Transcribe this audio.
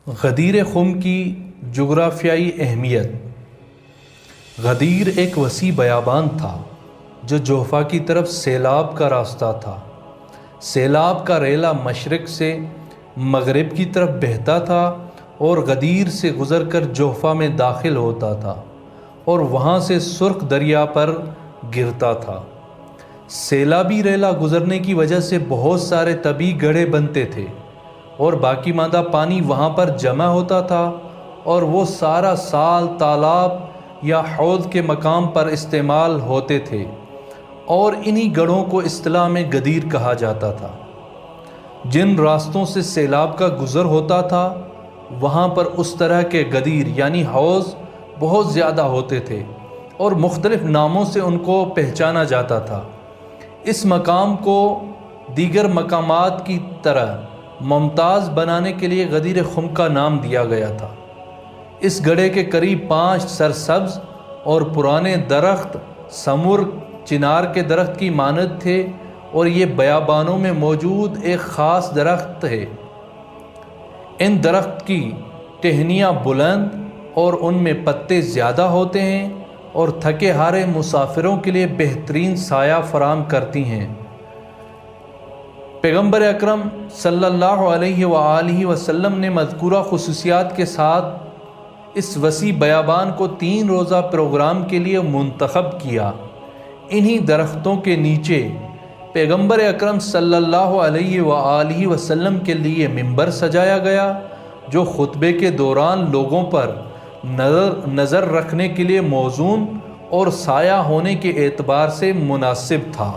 غدیر خم کی جغرافیائی اہمیت۔ غدیر ایک وسیع بیابان تھا جو جوفہ کی طرف سیلاب کا راستہ تھا۔ سیلاب کا ریلا مشرق سے مغرب کی طرف بہتا تھا اور غدیر سے گزر کر جوفہ میں داخل ہوتا تھا اور وہاں سے سرخ دریا پر گرتا تھا۔ سیلابی ریلا گزرنے کی وجہ سے بہت سارے طبی گڑھے بنتے تھے اور باقی ماندہ پانی وہاں پر جمع ہوتا تھا اور وہ سارا سال تالاب یا حوض کے مقام پر استعمال ہوتے تھے، اور انہی گڑھوں کو اصطلاح میں غدیر کہا جاتا تھا۔ جن راستوں سے سیلاب کا گزر ہوتا تھا وہاں پر اس طرح کے غدیر یعنی حوض بہت زیادہ ہوتے تھے اور مختلف ناموں سے ان کو پہچانا جاتا تھا۔ اس مقام کو دیگر مقامات کی طرح ممتاز بنانے کے لیے غدیر خم کا نام دیا گیا تھا۔ اس گڑھے کے قریب 5 سرسبز اور پرانے درخت سمر چنار کے درخت کی مانند تھے، اور یہ بیابانوں میں موجود ایک خاص درخت ہے۔ ان درخت کی ٹہنیاں بلند اور ان میں پتے زیادہ ہوتے ہیں اور تھکے ہارے مسافروں کے لیے بہترین سایہ فراہم کرتی ہیں۔ پیغمبر اکرم صلی اللہ علیہ وآلہ وسلم نے مذکورہ خصوصیات کے ساتھ اس وسیع بیابان کو 3 روزہ پروگرام کے لیے منتخب کیا۔ انہی درختوں کے نیچے پیغمبر اکرم صلی اللہ علیہ وآلہ وسلم کے لیے منبر سجایا گیا جو خطبے کے دوران لوگوں پر نظر رکھنے کے لیے موزون اور سایہ ہونے کے اعتبار سے مناسب تھا۔